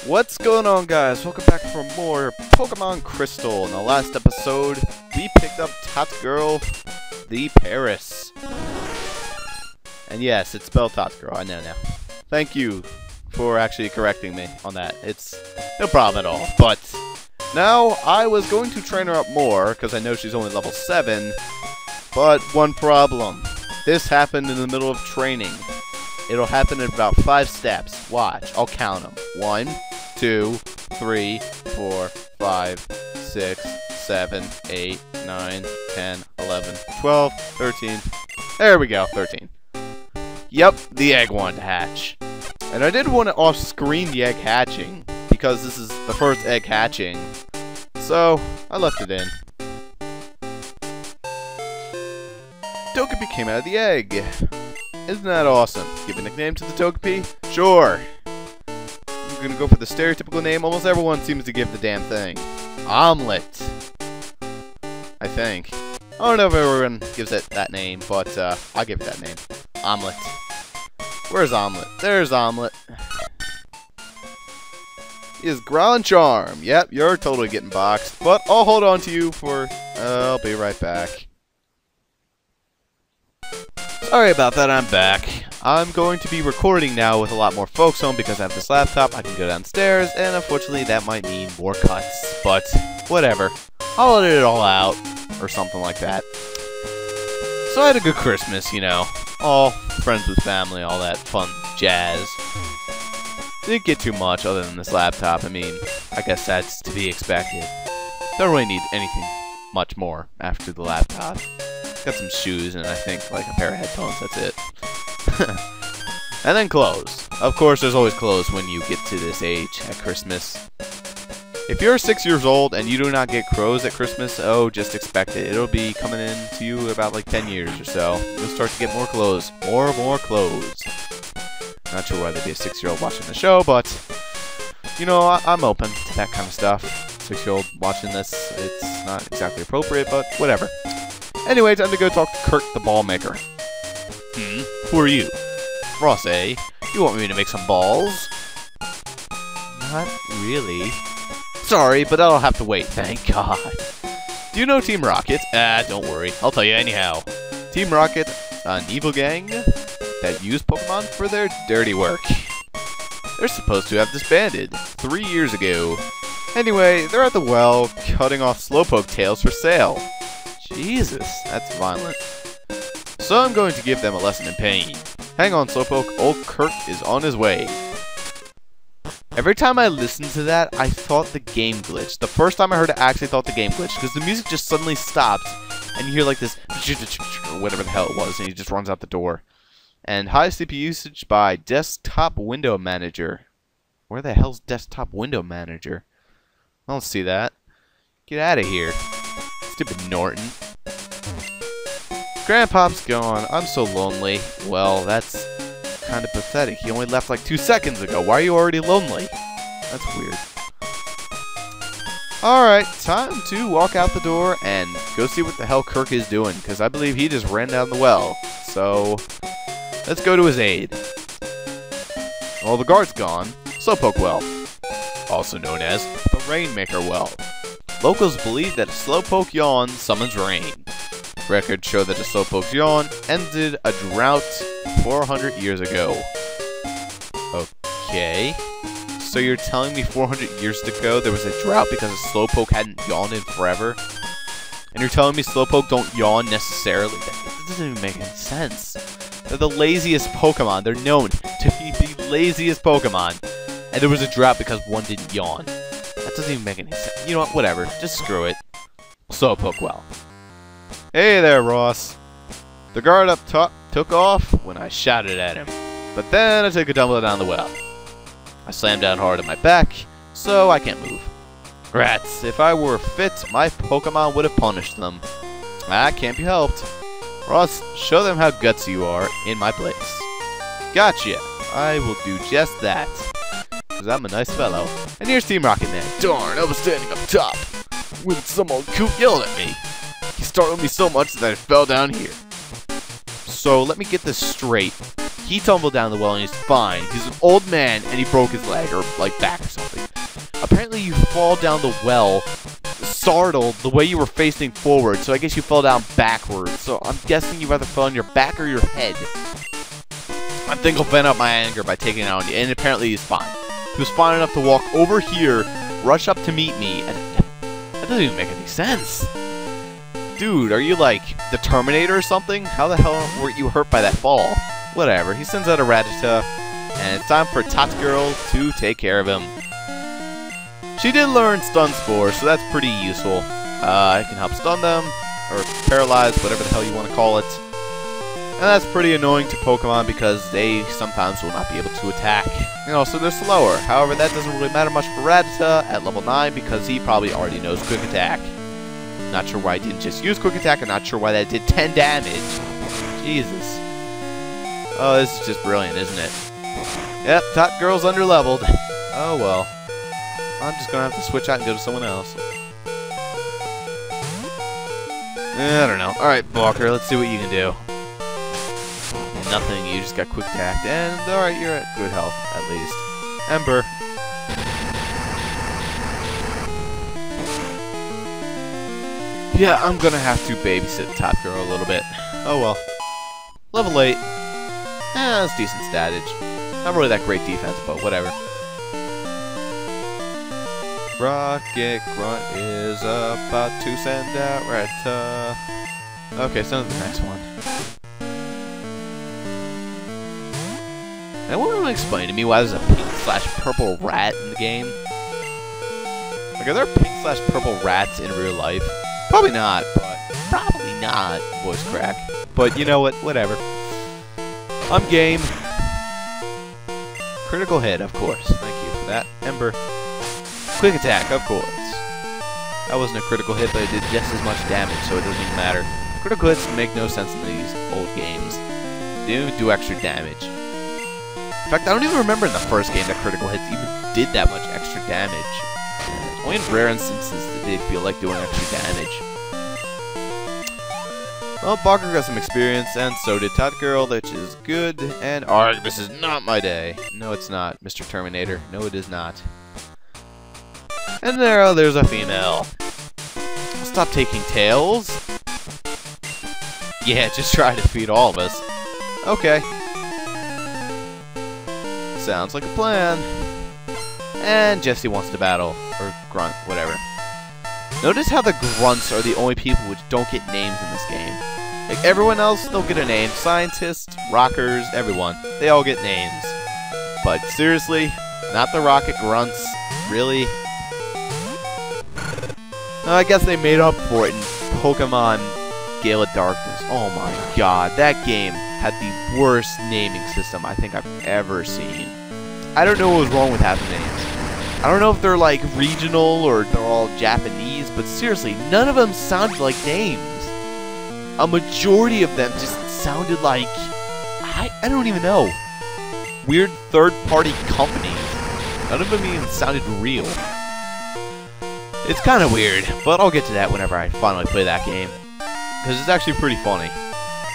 What's going on, guys? Welcome back for more Pokemon Crystal. In the last episode, we picked up Girl, the Paris. And yes, it's spelled Girl. I know now. Thank you for actually correcting me on that. It's no problem at all. But now, I was going to train her up more, because I know she's only level 7. But one problem. This happened in the middle of training. It'll happen in about 5 steps. Watch. I'll count them. 1, 2, 3, 4, 5, 6, 7, 8, 9, 10, 11, 12, 13. There we go, 13. Yep, the egg wanted to hatch. And I did want to off-screen the egg hatching, because this is the first egg hatching. So, I left it in. Togepi came out of the egg. Isn't that awesome? Give a nickname to the Togepi? Sure. I'm gonna go for the stereotypical name almost everyone seems to give the damn thing. Omelet. I think. I don't know if everyone gives it that name, but I'll give it that name. Omelet. Where's Omelet? There's Omelet. He is Ground Charm. Yep, you're totally getting boxed, but I'll hold on to you for... I'll be right back. Sorry about that, I'm back. I'm going to be recording now with a lot more folks home because I have this laptop. I can go downstairs, and unfortunately that might mean more cuts, but whatever. I'll edit it all out, or something like that. So I had a good Christmas, you know. All friends with family, all that fun jazz. Didn't get too much other than this laptop. I mean, I guess that's to be expected. Don't really need anything much more after the laptop. Got some shoes and I think like a pair of headphones, that's it. And then clothes. Of course, there's always clothes when you get to this age at Christmas. If you're 6 years old and you do not get clothes at Christmas, oh, just expect it. It'll be coming in to you about like 10 years or so. You'll start to get more clothes. More clothes. Not sure why there'd be a 6-year-old watching the show, but, you know, I'm open to that kind of stuff. 6-year-old watching this, it's not exactly appropriate, but whatever. Anyway, time to go talk to Kirk the ball maker. Who are you? Ross, eh? You want me to make some balls? Not really. Sorry, but that'll have to wait, thank God. Do you know Team Rocket? Don't worry. I'll tell you anyhow. Team Rocket, an evil gang that use Pokemon for their dirty work. They're supposed to have disbanded 3 years ago. Anyway, they're at the well, cutting off Slowpoke tails for sale. Jesus, that's violent. So I'm going to give them a lesson in pain. Hang on, Slowpoke. Old Kirk is on his way. Every time I listened to that, I thought the game glitched. The first time I heard it, I actually thought the game glitched, because the music just suddenly stopped, and you hear like this, or whatever the hell it was, and he just runs out the door. And high CPU usage by Desktop Window Manager. Where the hell's Desktop Window Manager? I don't see that. Get out of here. Stupid Norton. Grandpop's gone. I'm so lonely. Well, that's kind of pathetic. He only left like 2 seconds ago. Why are you already lonely? That's weird. Alright, time to walk out the door and go see what the hell Kirk is doing, because I believe he just ran down the well. So, let's go to his aid. Well, the guard's gone. Slowpoke Well, also known as the Rainmaker Well. Locals believe that a Slowpoke yawn summons rain. Records show that a Slowpoke's yawn ended a drought 400 years ago. Okay. So you're telling me 400 years ago there was a drought because a Slowpoke hadn't yawned in forever? And you're telling me Slowpoke don't yawn necessarily? That doesn't even make any sense. They're the laziest Pokemon. They're known to be the laziest Pokemon. And there was a drought because one didn't yawn. That doesn't even make any sense. You know what? Whatever. Just screw it. Slowpoke Well. Hey there, Ross. The guard up top took off when I shouted at him. But then I took a tumble down the well. I slammed down hard on my back, so I can't move. Rats, if I were fit, my Pokemon would have punished them. That can't be helped. Ross, show them how gutsy you are in my place. Gotcha. I will do just that. Because I'm a nice fellow. And here's Team Rocket Man. Darn, I was standing up top when some old coot yelled at me. He startled me so much that I fell down here. So let me get this straight. he tumbled down the well and he's fine. He's an old man and he broke his leg or like back or something. Apparently you fall down the well startled the way you were facing forward, so I guess you fell down backwards. So I'm guessing you either fell on your back or your head. I think I'll vent out my anger by taking it out on you, and apparently he's fine. He was fine enough to walk over here, rush up to meet me, and that doesn't even make any sense. Dude, are you like the Terminator or something? How the hell were you hurt by that fall? Whatever, he sends out a Rattata, and it's time for Tot Girl to take care of him. She did learn Stun Spore, so that's pretty useful. It can help stun them, or paralyze, whatever the hell you want to call it. And that's pretty annoying to Pokemon because they sometimes will not be able to attack. And also they're slower. However, that doesn't really matter much for Rattata at level 9 because he probably already knows Quick Attack. Not sure why he didn't just use Quick Attack, and not sure why that did 10 damage. Jesus. Oh, this is just brilliant, isn't it? Yep, Tot Girl's underleveled. Oh well. I'm just gonna have to switch out and go to someone else. I don't know. Alright, Balker, let's see what you can do. Nothing, you just got quick attacked, and alright, you're at good health, at least. Ember. Yeah, I'm gonna have to babysit Tot Girl a little bit. Oh well. Level 8. That's decent statage. Not really that great defense, but whatever. Rocket Grunt is about to send out Rattata. Okay, send to the next one. Anyone want to explain to me why there's a pink/purple rat in the game? Like, are there pink/purple rats in real life? Probably not, but probably not, voice crack. But you know what? Whatever. I'm game. Critical hit, of course. Thank you for that. Ember. Quick attack, of course. That wasn't a critical hit, but it did just as much damage, so it doesn't even matter. Critical hits make no sense in these old games. They don't even do extra damage. In fact, I don't even remember in the first game that critical hits even did that much extra damage. Only in rare instances did they feel like doing extra damage. Well, Barker got some experience, and so did Tot Girl, which is good. And this is not my day. No, it's not, Mr. Terminator. No, it is not. And there's a female. Stop taking tails. Yeah, just try to defeat all of us. Okay. Sounds like a plan. And Jesse wants to battle. Or Grunt, whatever. Notice how the Grunts are the only people which don't get names in this game. Like, everyone else, they'll get a name. Scientists, rockers, everyone. They all get names. But seriously, not the Rocket Grunts. Really? I guess they made up for it in Pokemon Gale of Darkness. Oh my god, that game had the worst naming system I think I've ever seen. I don't know what was wrong with half the names. I don't know if they're like regional or they're all Japanese, but seriously, none of them sounded like names. A majority of them just sounded like, I don't even know, weird third-party companies. None of them even sounded real. It's kind of weird, but I'll get to that whenever I finally play that game. Because it's actually pretty funny.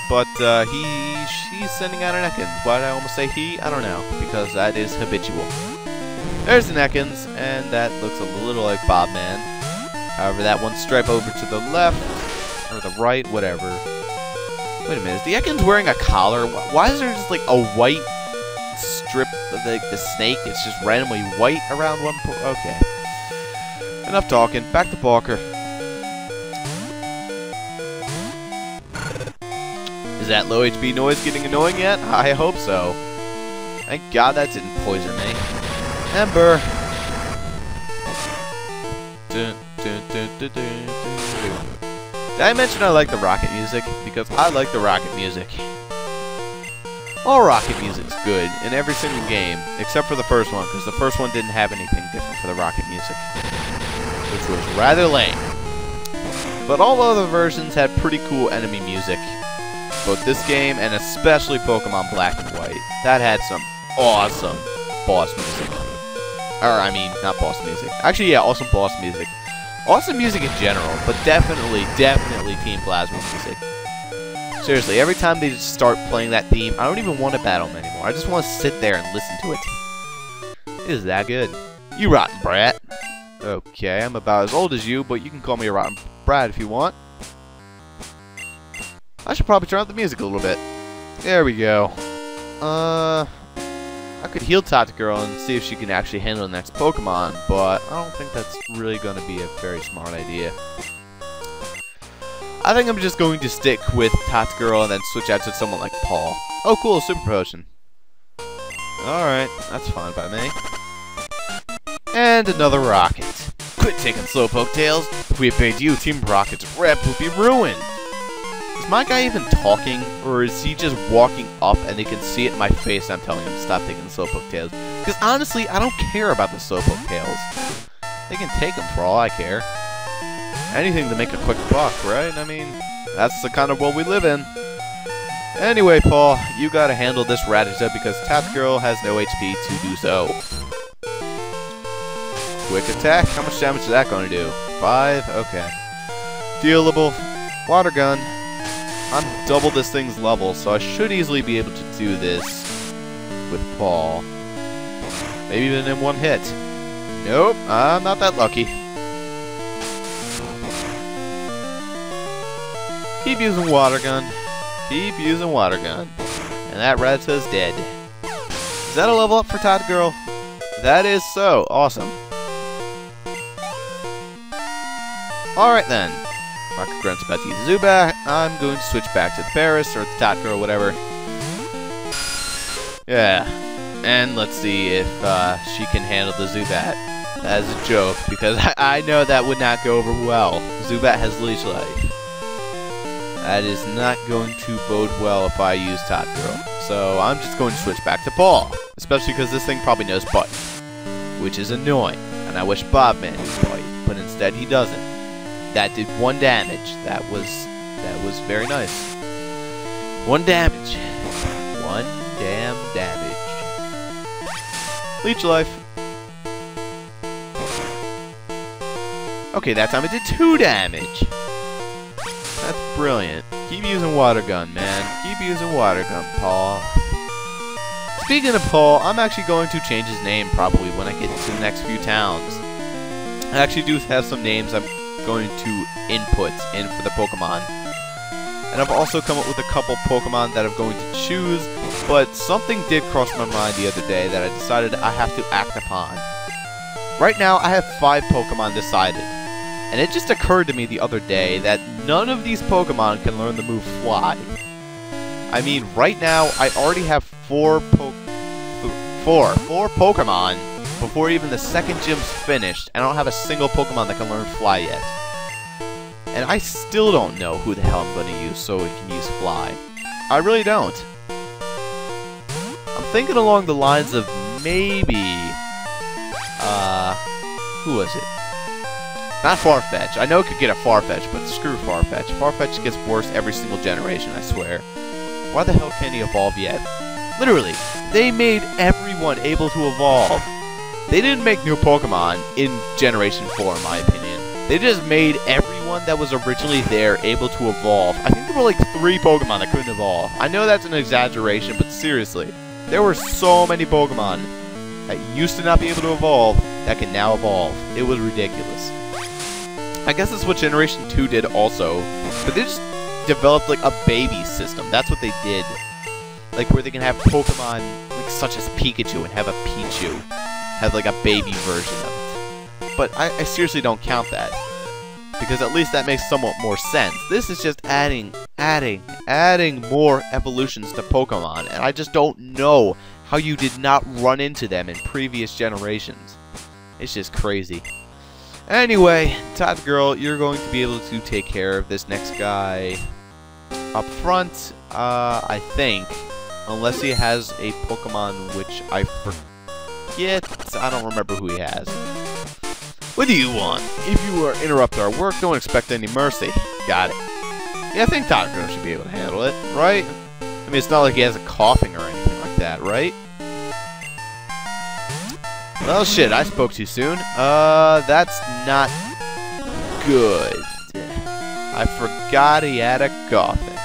But, she's sending out an Ekans. Why did I almost say he? I don't know. Because that is habitual. There's an Ekans, and that looks a little like Bobman. However, that one stripe over to the left, or the right, whatever. Wait a minute, is the Ekans wearing a collar? Why is there just, like, a white strip of the snake? It's just randomly white around one point? Okay. Enough talking. Back to Barker. Is that low HP noise getting annoying yet? I hope so. Thank God that didn't poison me. Ember. Dun, dun, dun, dun, dun, dun. Did I mention I like the rocket music? Because I like the rocket music. All rocket music's good in every single game, except for the first one, because the first one didn't have anything different for the rocket music, which was rather lame. But all other versions had pretty cool enemy music. Both this game and especially Pokemon Black and White. That had some awesome boss music. Or, I mean, not boss music. Actually, yeah, awesome boss music. Awesome music in general, but definitely Team Plasma music. Seriously, every time they just start playing that theme, I don't even want to battle them anymore. I just want to sit there and listen to it. It is that good. You rotten brat. Okay, I'm about as old as you, but you can call me a rotten brat if you want. I should probably turn up the music a little bit. There we go. I could heal Girl and see if she can actually handle the next Pokemon, but I don't think that's really going to be a very smart idea. I think I'm just going to stick with Girl and then switch out to someone like Paul. Oh cool, Super Potion. Alright, that's fine by me. And another Rocket. Quit taking Slowpoke Tails. If we obeyed you, Team Rocket's rep would be ruined. Is my guy even talking, or is he just walking up and they can see it in my face and I'm telling him to stop taking the Slowpoke Tails? Because honestly, I don't care about the Slowpoke Tails. They can take them for all I care. Anything to make a quick buck, right? I mean, that's the kind of world we live in. Anyway, Paul, you gotta handle this Rattata because Girl has no HP to do so. Quick attack? How much damage is that going to do? 5? Okay. Dealable. Water gun. I'm double this thing's level, so I should easily be able to do this with Paul. Maybe even in one hit. Nope, I'm not that lucky. Keep using water gun. Keep using water gun. And that Rattata's dead. Is that a level up for Girl? That is so. Awesome. Alright then. Rocket Grunt's about to use Zubat. I'm going to switch back to the Paris or the Girl, whatever. Yeah. And let's see if she can handle the Zubat. That is a joke, because I know that would not go over well. Zubat has Leech Life. That is not going to bode well if I use Girl. So I'm just going to switch back to Paul. Especially because this thing probably knows Bite. Which is annoying. And I wish Bob Man knew Bite, but instead he doesn't. That did 1 damage. That was very nice. 1 damage. 1 damn damage. Leech Life. Okay, that time it did 2 damage. That's brilliant. Keep using Water Gun, man. Keep using Water Gun, Paul. Speaking of Paul, I'm actually going to change his name probably when I get into the next few towns. I actually do have some names I'm going to input in for the Pokemon. And I've also come up with a couple Pokemon that I'm going to choose, but something did cross my mind the other day that I decided I have to act upon. Right now, I have 5 Pokemon decided. And it just occurred to me the other day that none of these Pokemon can learn the move Fly. I mean, right now, I already have 4 Pokemon before even the second gym's finished, and I don't have a single Pokemon that can learn Fly yet. And I still don't know who the hell I'm going to use so it can use Fly. I really don't. I'm thinking along the lines of maybe... who was it? Not Farfetch. I know it could get a Farfetch, but screw Farfetch. Farfetch gets worse every single generation, I swear. Why the hell can't he evolve yet? Literally, they made everyone able to evolve. They didn't make new Pokemon in Generation 4, in my opinion. They just made everyone that was originally there able to evolve. I think there were like 3 Pokemon that couldn't evolve. I know that's an exaggeration, but seriously, there were so many Pokemon that used to not be able to evolve that can now evolve. It was ridiculous. I guess that's what Generation 2 did also, but they just developed like a baby system. That's what they did. Like where they can have Pokemon like such as Pikachu and have a Pichu. Have like a baby version of it. But I seriously don't count that. Because at least that makes somewhat more sense. This is just adding more evolutions to Pokemon. And I just don't know how you did not run into them in previous generations. It's just crazy. Anyway, Girl, you're going to be able to take care of this next guy up front, I think. Unless he has a Pokemon which I forget. I don't remember who he has. What do you want? If you interrupt our work, don't expect any mercy. Got it. Yeah, I think Girl should be able to handle it, right? I mean, it's not like he has a coughing or anything like that, right? Well, shit, I spoke too soon. That's not good. I forgot he had a coughing.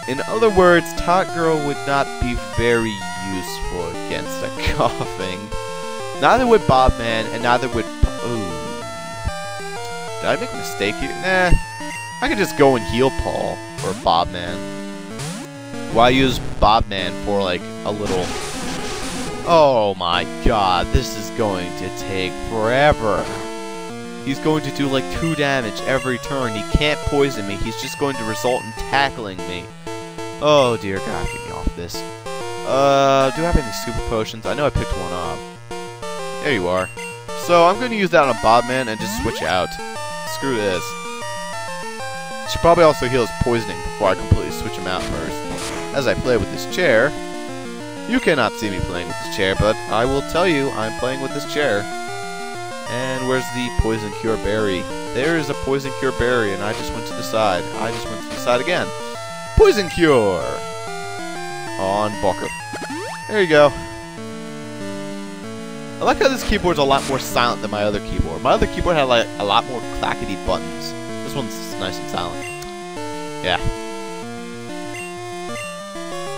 In other words, Tot Girl would not be very useful against a coughing. Neither would Bobman, and neither would... Ooh. Did I make a mistake here? Nah. I could just go and heal Paul or Bobman. Why use Bobman for, like, a little... Oh my god, this is going to take forever. He's going to do, like, 2 damage every turn. He can't poison me. He's just going to result in tackling me. Oh dear god, get me off this. Do I have any super potions? I know I picked one up. There you are. So I'm going to use that on Bobman and just switch out. Screw this. Should probably also heal his poisoning before I completely switch him out first. As I play with this chair, you cannot see me playing with this chair, but I will tell you I'm playing with this chair. And where's the poison cure berry? There is a poison cure berry, and I just went to the side. I just went to the side again. Poison cure on Bocker. There you go. I like how this keyboard's a lot more silent than my other keyboard. My other keyboard had like a lot more clackety buttons. This one's nice and silent. Yeah.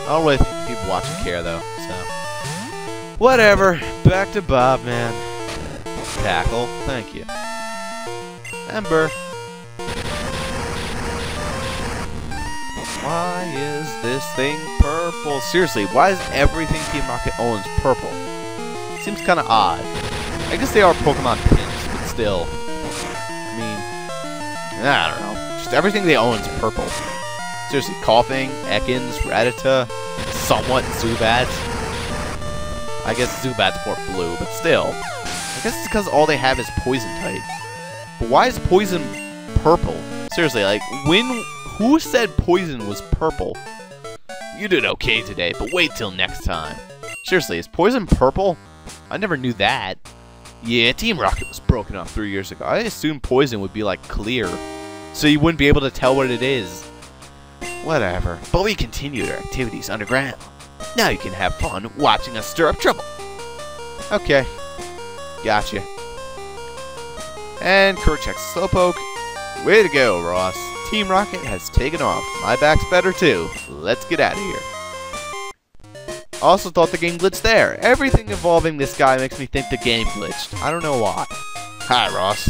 I don't really think people watching care though, so. Whatever. Back to Bobman. Tackle. Thank you. Ember. Why is this thing purple? Seriously, why is everything Team Rocket owns purple? Seems kind of odd. I guess they are Pokemon pins, but still. I mean, I don't know. Just everything they own is purple. Seriously, Coughing, Ekans, Rattata, somewhat Zubat. I guess Zubat's more blue, but still. I guess it's because all they have is Poison type. But why is Poison purple? Seriously, like, who said Poison was purple? You did okay today, but wait till next time. Seriously, is Poison purple? I never knew that. Yeah, Team Rocket was broken up 3 years ago. I assumed Poison would be, like, clear. So you wouldn't be able to tell what it is. Whatever. But we continued our activities underground. Now you can have fun watching us stir up trouble. Okay. Gotcha. And Kurt checks Slowpoke. Way to go, Ross. Team Rocket has taken off. My back's better too. Let's get out of here. Also thought the game glitched there. Everything involving this guy makes me think the game glitched. I don't know why. Hi, Ross.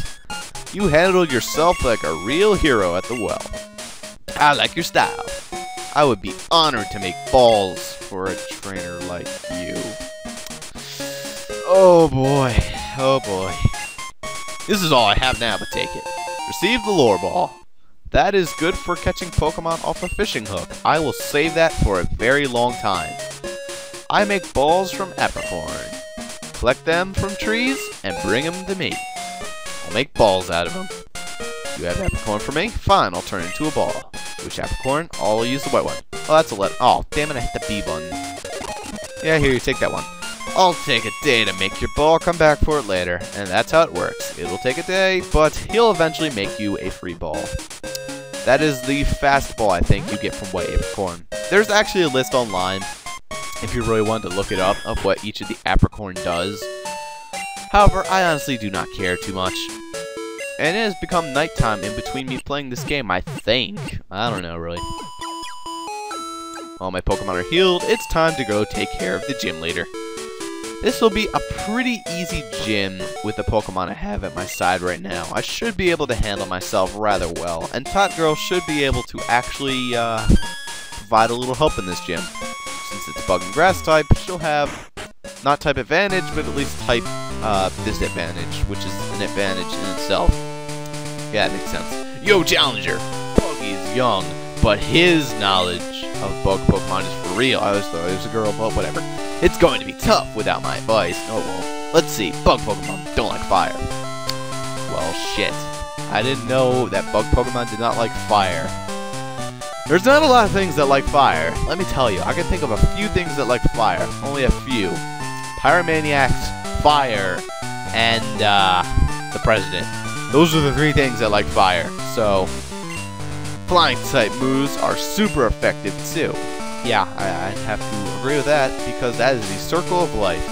You handled yourself like a real hero at the well. I like your style. I would be honored to make balls for a trainer like you. Oh boy. Oh boy. This is all I have now, but take it. Receive the lore ball. That is good for catching Pokemon off a fishing hook. I will save that for a very long time. I make balls from apricorn. Collect them from trees and bring them to me. I'll make balls out of them. You have apricorn for me? Fine, I'll turn it into a ball. Which apricorn? I'll use the white one. Oh, that's a let. Oh, damn it, I hit the B button. Yeah, here, you take that one. I'll take a day to make your ball, come back for it later. And that's how it works. It'll take a day, but he'll eventually make you a free ball. That is the fast ball I think you get from white apricorn. There's actually a list online, if you really wanted to look it up, of what each of the apricorn does. However, I honestly do not care too much. And it has become nighttime in between me playing this game, I think. I don't know, really. All my Pokemon are healed. It's time to go take care of the gym leader. This will be a pretty easy gym with the Pokemon I have at my side right now. I should be able to handle myself rather well. And Tot Girl should be able to actually provide a little help in this gym. Since it's Bug and Grass type, she'll have not type advantage, but at least type disadvantage, which is an advantage in itself. Yeah, that makes sense. Yo, Challenger! Buggy is young, but his knowledge of bug Pokemon is for real. I always thought he was a girl, but whatever. It's going to be tough without my advice. Oh well. Let's see. Bug Pokemon don't like fire. Well, shit. I didn't know that bug Pokemon did not like fire. There's not a lot of things that like fire. Let me tell you, I can think of a few things that like fire. Only a few. Pyromaniacs, fire, and the President. Those are the 3 things that like fire. So, flying type moves are super effective too. Yeah, I have to agree with that, because that is the circle of life.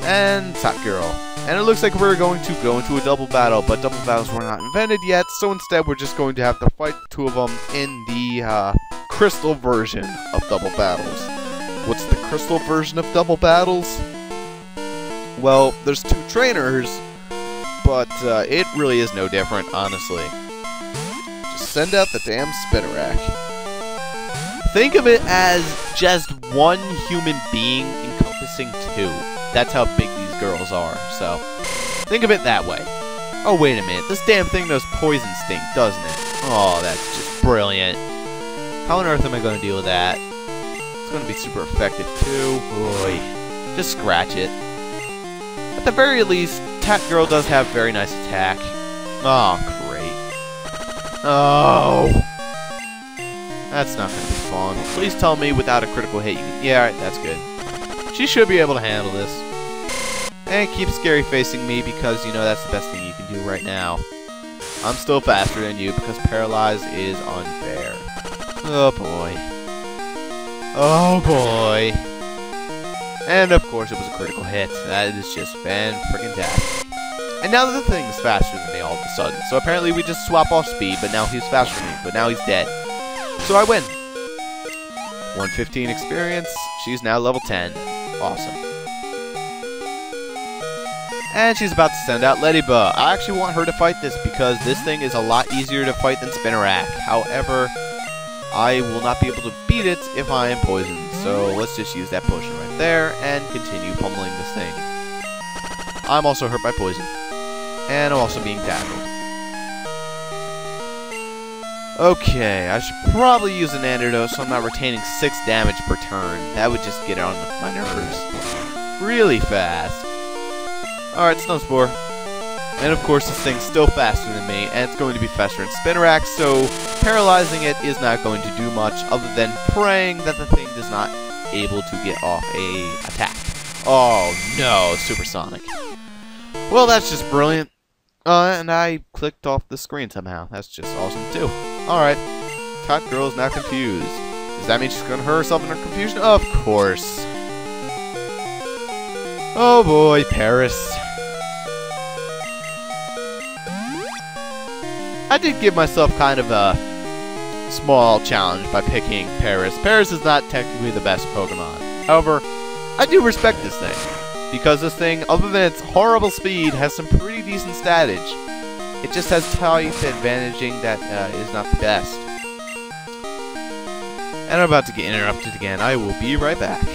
And Tot Girl. And it looks like we're going to go into a double battle, but double battles were not invented yet, so instead we're just going to have to fight the 2 of them in the crystal version of Double Battles. What's the crystal version of Double Battles? Well, there's 2 trainers, but it really is no different, honestly. Just send out the damn Spinnerack. Think of it as just one human being encompassing 2. That's how big these girls are, so think of it that way. Oh, wait a minute. This damn thing knows Poison Stink, doesn't it? Oh, that's just brilliant. How on earth am I going to deal with that? It's going to be super effective, too. Boy. Just scratch it. At the very least, Tat Girl does have very nice attack. Oh, great. Oh. That's not going to be fun. Please tell me without a critical hit you can... Yeah, alright, that's good. She should be able to handle this. And keep scary facing me because, you know, that's the best thing you can do right now. I'm still faster than you because Paralyze is unfair. Oh boy. Oh boy. And of course it was a critical hit. That is just fan-freaking-tastic. And now the thing is faster than me all of a sudden. So apparently we just swap off speed, but now he's faster than me, but now he's dead. So I win. 115 experience. She's now level 10. Awesome. And she's about to send out Ladybug. I actually want her to fight this because this thing is a lot easier to fight than Spinnerack. However, I will not be able to beat it if I am poisoned. So let's just use that potion right there and continue pummeling this thing. I'm also hurt by poison. And I'm also being tackled. Okay, I should probably use an antidote so I'm not retaining 6 damage per turn. That would just get on my nerves really fast. Alright, Snowspore. And of course this thing's still faster than me, and it's going to be faster than Spinnerack, so paralyzing it is not going to do much other than praying that the thing is not able to get off a attack. Oh no, Supersonic. Well, that's just brilliant. And I clicked off the screen somehow. That's just awesome too. Alright. Tot Girl is now confused. Does that mean she's going to hurt herself in her confusion? Of course. Oh boy, Paris. I did give myself kind of a small challenge by picking Paris. Paris is not technically the best Pokemon. However, I do respect this thing. Because this thing, other than its horrible speed, has some pretty decent statage. It just has type advantaging that is not the best. And I'm about to get interrupted again. I will be right back.